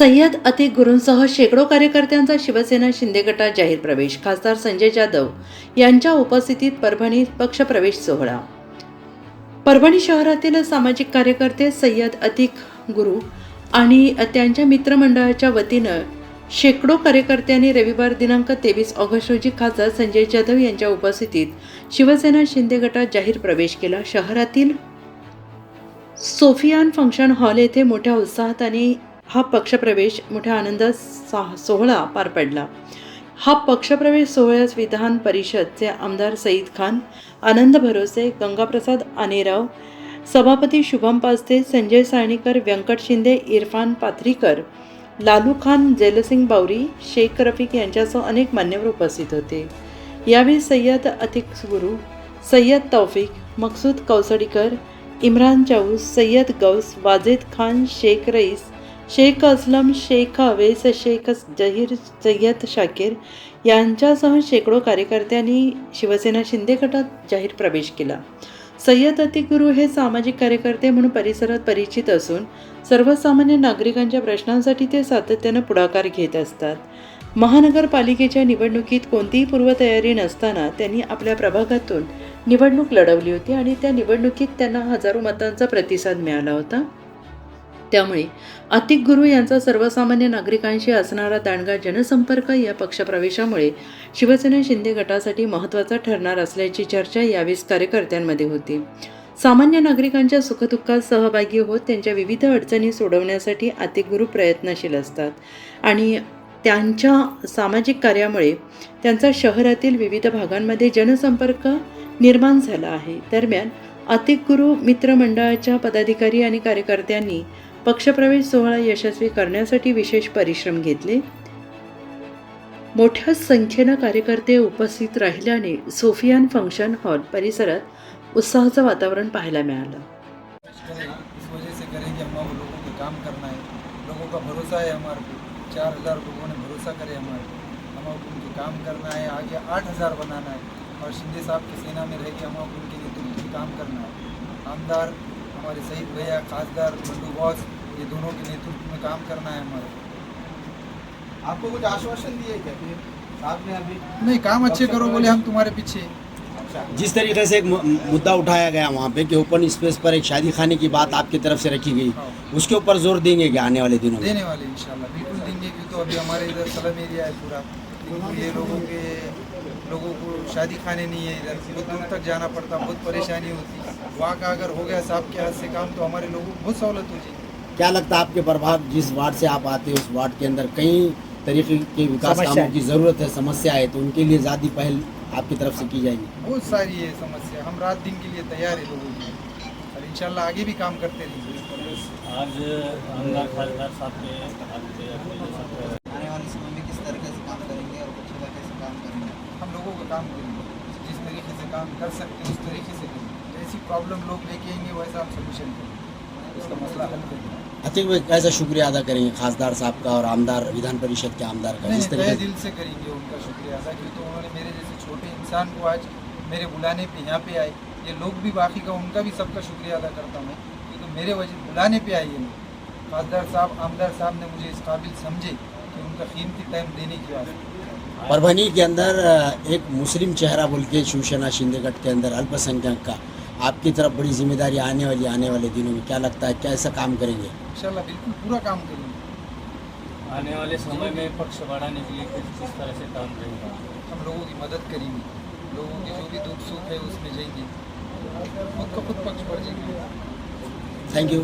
सय्यद अतिक गुरूंसह शेकडो कार्यकर्त्यांचा शिवसेना शिंदे गटात जाहीर प्रवेश. खासदार संजय जाधव यांच्या उपस्थितीत परभणीत पक्षप्रवेश सोहळा. परभणी शहरातील सामाजिक कार्यकर्ते सय्यद अतिक गुरू आणि त्यांच्या मित्रमंडळाच्या वतीनं शेकडो कार्यकर्त्यांनी रविवार दिनांक 23 ऑगस्ट रोजी खासदार संजय जाधव यांच्या उपस्थितीत शिवसेना शिंदे गटात जाहीर प्रवेश केला. शहरातील सोफियान फंक्शन हॉल येथे मोठ्या उत्साहात आणि हा पक्षप्रवेश मोठ्या आनंदात सोहळा पार पडला. हा पक्षप्रवेश सोहळ्यास विधान परिषदचे आमदार सईद खान, आनंद भरोसे, गंगाप्रसाद आनेराव, सभापती शुभम पास्ते, संजय सायणीकर, व्यंकट शिंदे, इरफान पाथरीकर, लालू खान, जैलसिंग बावरी, शेख रफीक यांच्यासह अनेक मान्यवर उपस्थित होते. यावेळी सय्यद अतिक गुरू, सय्यद तौफिक, मकसूद कौसडीकर, इम्रान चाऊस, सय्यद गौस, वाजेद खान, शेख रईस, शेख असलम, शेख अवेस, शेख जहीर, सय्यद शाकीर यांच्यासह शेकडो कार्यकर्त्यांनी शिवसेना शिंदे गटात जाहीर प्रवेश केला. सय्यद अतिक गुरू हे सामाजिक कार्यकर्ते म्हणून परिसरात परिचित असून सर्वसामान्य नागरिकांच्या प्रश्नांसाठी ते सातत्यानं पुढाकार घेत असतात. महानगरपालिकेच्या निवडणुकीत कोणतीही पूर्वतयारी नसताना त्यांनी आपल्या प्रभागातून निवडणूक लढवली होती आणि त्या निवडणुकीत त्यांना हजारो मतांचा प्रतिसाद मिळाला होता. त्यामुळे अतिक गुरू यांचा सर्वसामान्य नागरिकांशी असणारा दांडगा जनसंपर्क या पक्षप्रवेशामुळे शिवसेना शिंदे गटासाठी महत्त्वाचा ठरणार असल्याची चर्चा यावेळी कार्यकर्त्यांमध्ये होती. सामान्य नागरिकांच्या सुखदुःखात सहभागी होत त्यांच्या विविध अडचणी सोडवण्यासाठी अतिक गुरू प्रयत्नशील असतात आणि त्यांच्या सामाजिक कार्यामुळे त्यांचा शहरातील विविध भागांमध्ये जनसंपर्क निर्माण झाला आहे. दरम्यान अतिक गुरू मित्रमंडळाच्या पदाधिकारी आणि कार्यकर्त्यांनी पक्षप्रवेश सोहळा यशस्वी करण्यासाठी विशेष परिश्रम घेतले. मोठ्या संख्येनं कार्यकर्ते उपस्थित राहिल्याने सोफियान फंक्शन हॉल परिसरात उत्साहाचं वातावरण पाहायला मिळालं. इस वजह से करेंगे हम लोगों को काम करना है, लोगों का भरोसा है हमारे पे, 4000 लोगों ने भरोसा करे हमारे पे, हम उनके काम करना है, आगे 8000 बनाना है और शिंदे साहब की सेना में रह के हम उनके नेतृत्व में काम करना है. आमदार हमारे सईद भैया, खासदार बंडू बॉस, ये दोनों के नेतृत्व में काम करना है हमारे. आपको कुछ आश्वासन दिए क्या फिर साहब ने अभी? नहीं, काम अच्छे करो बोले हम तुम्हारे पीछे. जिस तरीके से एक मुद्दा उठाया गया वहाँ पे कि ओपन स्पेस पर एक शादी खाने की बात आपकी तरफ से रखी गई, उसके ऊपर जोर देंगे क्या आने वाले दिनों में? देने वाले इंशाल्लाह बिल्कुल देंगे, क्योंकि तो अभी हमारे इधर स्लम एरिया है पूरा, ये लोगों को शादी खाने नहीं है, इधर बहुत दूर तक जाना पड़ता, बहुत परेशानी होती. वहाँ का अगर हो गया साहब के हाथ से काम तो हमारे लोगों को बहुत सहूलत हो जाएगी. क्या लगता है आपके प्रभाग जिस वार्ड से आप आते हैं उस वार्ड के अंदर कई तरीके के विकास कामों की ज़रूरत है, समस्या है, तो उनके लिए ज़्यादा पहल आपकी तरफ से की जाएगी? बहुत सारी है समस्या, हम रात दिन के लिए तैयार है लोगों के लिए और इंशाल्लाह आगे भी काम करते रहेंगे. आज आमदार खासदार साहब के आने वाले समय में किस तरीके से काम करेंगे और कुछ कैसे काम करेंगे? हम लोगों का काम करेंगे, जिस तरीके से काम कर सकते हैं उस तरीके से करेंगे. जैसी प्रॉब्लम लोग लेके आएंगे वैसा हम सोल्यूशन करेंगे, उसका मसला हल करेंगे. अतिक भाई कैसा शुक्रिया अदा करेंगे खासदार साहब का और आमदार विधान परिषद के आमदार का? जिस तहे तरीके दिल से करेंगे उनका शुक्रिया अदा, क्योंकि तो उन्होंने मेरे जैसे छोटे इंसान को आज मेरे बुलाने पे यहाँ पे आए. ये लोग भी बाकी का उनका भी सबका शुक्रिया अदा करता हूँ, क्योंकि मेरे वजह बुलाने पे आए ये लोग. खासदार साहब, आमदार साहब ने मुझे इस काबिल समझे कि उनका कीमती टाइम देने की बात. परभनी के अंदर एक मुस्लिम चेहरा बोल के शिवसेना शिंदे गट के अंदर अल्पसंख्यक का आपकी तरफ बड़ी जिम्मेदारी आने वाले दिनों में, क्या लगता है कैसा काम करेंगे? इंशाल्लाह बिल्कुल पूरा काम करेंगे. आने वाले समय में पक्ष बढ़ाने के लिए किस तरह से काम करेंगे? हम लोगों की मदद करेंगे, लोगों के जो भी दुख सुख है उसमें जाएंगे, खुद का खुद पक्ष बढ़ जाएंगे. Thank you.